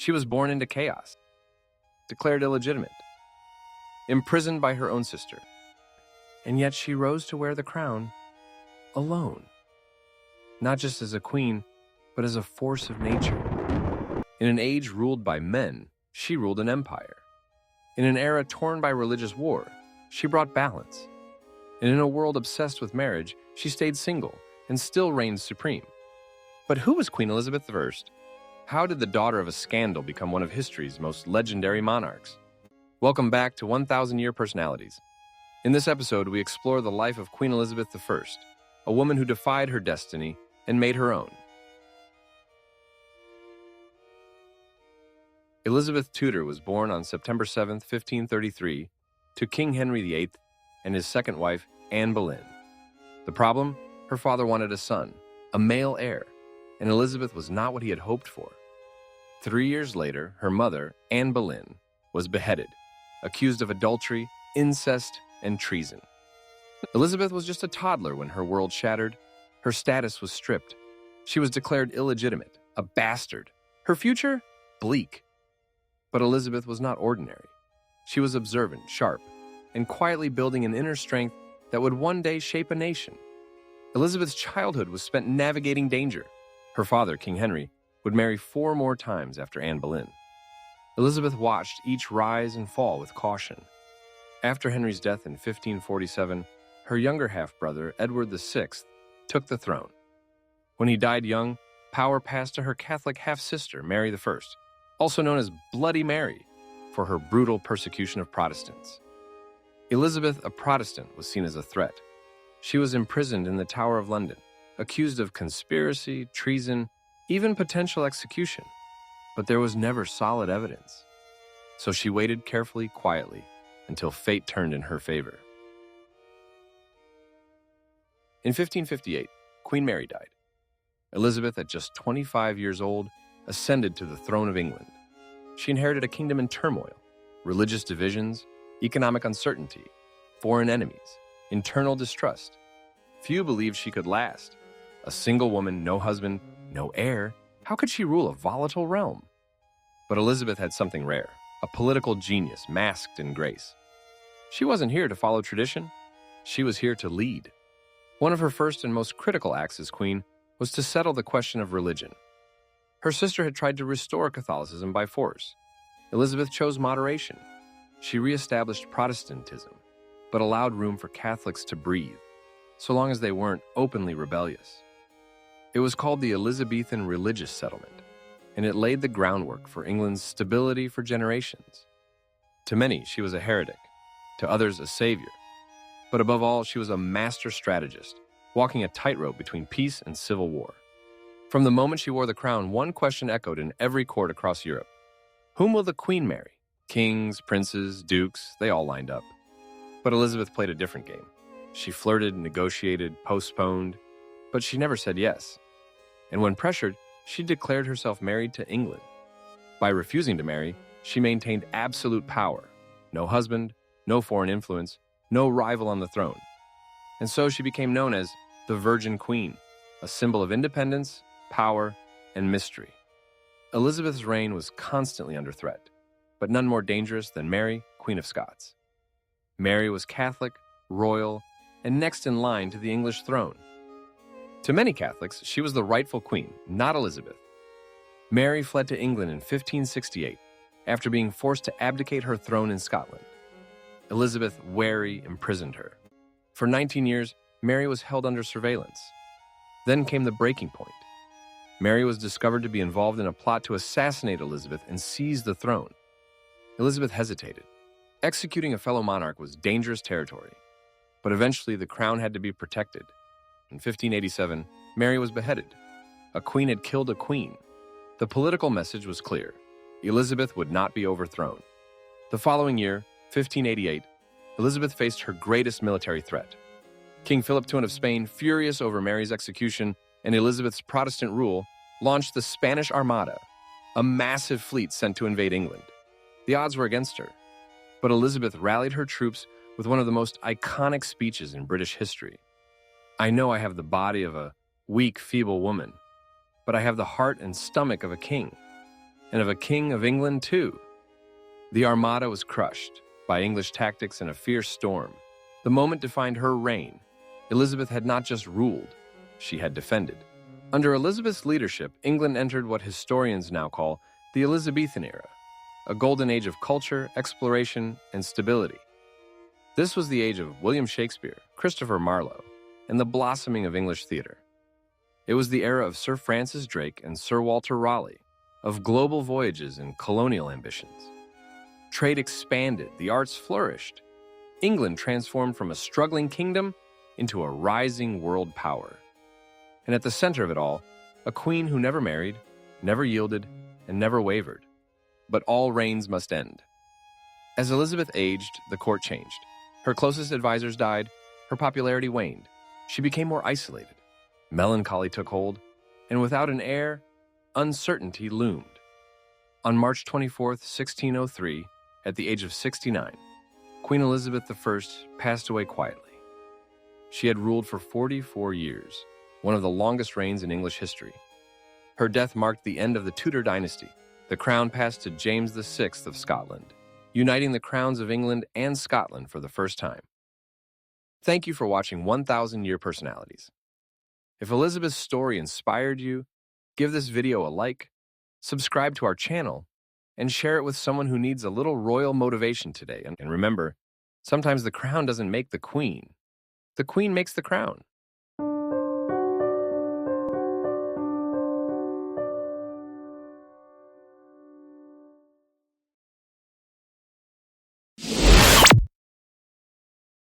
She was born into chaos, declared illegitimate, imprisoned by her own sister, and yet she rose to wear the crown alone, not just as a queen, but as a force of nature. In an age ruled by men, she ruled an empire. In an era torn by religious war, she brought balance. And in a world obsessed with marriage, she stayed single and still reigned supreme. But who was Queen Elizabeth I? How did the daughter of a scandal become one of history's most legendary monarchs? Welcome back to 1000-Year Personalities. In this episode, we explore the life of Queen Elizabeth I, a woman who defied her destiny and made her own. Elizabeth Tudor was born on September 7, 1533, to King Henry VIII and his second wife, Anne Boleyn. The problem? Her father wanted a son, a male heir, and Elizabeth was not what he had hoped for. 3 years later, her mother, Anne Boleyn, was beheaded, accused of adultery, incest, and treason. Elizabeth was just a toddler when her world shattered. Her status was stripped. She was declared illegitimate, a bastard. Her future? Bleak. But Elizabeth was not ordinary. She was observant, sharp, and quietly building an inner strength that would one day shape a nation. Elizabeth's childhood was spent navigating danger. Her father, King Henry, would marry 4 more times after Anne Boleyn. Elizabeth watched each rise and fall with caution. After Henry's death in 1547, her younger half-brother, Edward VI, took the throne. When he died young, power passed to her Catholic half-sister, Mary I, also known as Bloody Mary, for her brutal persecution of Protestants. Elizabeth, a Protestant, was seen as a threat. She was imprisoned in the Tower of London, accused of conspiracy, treason, even potential execution. But there was never solid evidence. So she waited carefully, quietly, until fate turned in her favor. In 1558, Queen Mary died. Elizabeth, at just 25 years old, ascended to the throne of England. She inherited a kingdom in turmoil, religious divisions, economic uncertainty, foreign enemies, internal distrust. Few believed she could last. A single woman, no husband, no heir. How could she rule a volatile realm? But Elizabeth had something rare, a political genius masked in grace. She wasn't here to follow tradition. She was here to lead. One of her first and most critical acts as queen was to settle the question of religion. Her sister had tried to restore Catholicism by force. Elizabeth chose moderation. She reestablished Protestantism, but allowed room for Catholics to breathe, so long as they weren't openly rebellious. It was called the Elizabethan Religious Settlement, and it laid the groundwork for England's stability for generations. To many, she was a heretic, to others, a savior. But above all, she was a master strategist, walking a tightrope between peace and civil war. From the moment she wore the crown, one question echoed in every court across Europe. Whom will the queen marry? Kings, princes, dukes, they all lined up. But Elizabeth played a different game. She flirted, negotiated, postponed, but she never said yes. And when pressured, she declared herself married to England. By refusing to marry, she maintained absolute power. No husband, no foreign influence, no rival on the throne. And so she became known as the Virgin Queen, a symbol of independence, power, and mystery. Elizabeth's reign was constantly under threat, but none more dangerous than Mary, Queen of Scots. Mary was Catholic, royal, and next in line to the English throne. To many Catholics, she was the rightful queen, not Elizabeth. Mary fled to England in 1568 after being forced to abdicate her throne in Scotland. Elizabeth, wary, imprisoned her. For 19 years, Mary was held under surveillance. Then came the breaking point. Mary was discovered to be involved in a plot to assassinate Elizabeth and seize the throne. Elizabeth hesitated. Executing a fellow monarch was dangerous territory, but eventually the crown had to be protected. In 1587, Mary was beheaded. A queen had killed a queen. The political message was clear. Elizabeth would not be overthrown. The following year, 1588, Elizabeth faced her greatest military threat. King Philip II of Spain, furious over Mary's execution and Elizabeth's Protestant rule, launched the Spanish Armada, a massive fleet sent to invade England. The odds were against her, but Elizabeth rallied her troops with one of the most iconic speeches in British history. I know I have the body of a weak, feeble woman, but I have the heart and stomach of a king. and of a king of England too. The Armada was crushed by English tactics in a fierce storm. The moment defined her reign. Elizabeth had not just ruled, she had defended. Under Elizabeth's leadership, England entered what historians now call the Elizabethan era, a golden age of culture, exploration, and stability. This was the age of William Shakespeare, Christopher Marlowe, and the blossoming of English theater. It was the era of Sir Francis Drake and Sir Walter Raleigh, of global voyages and colonial ambitions. Trade expanded, the arts flourished. England transformed from a struggling kingdom into a rising world power. And at the center of it all, a queen who never married, never yielded, and never wavered. But all reigns must end. As Elizabeth aged, the court changed. Her closest advisors died, her popularity waned. She became more isolated. Melancholy took hold, and without an heir, uncertainty loomed. On March 24, 1603, at the age of 69, Queen Elizabeth I passed away quietly. She had ruled for 44 years, one of the longest reigns in English history. Her death marked the end of the Tudor dynasty. The crown passed to James VI of Scotland, uniting the crowns of England and Scotland for the first time. Thank you for watching 1000 Year Personalities. If Elizabeth's story inspired you, give this video a like, subscribe to our channel, and share it with someone who needs a little royal motivation today. And remember, sometimes the crown doesn't make the queen makes the crown.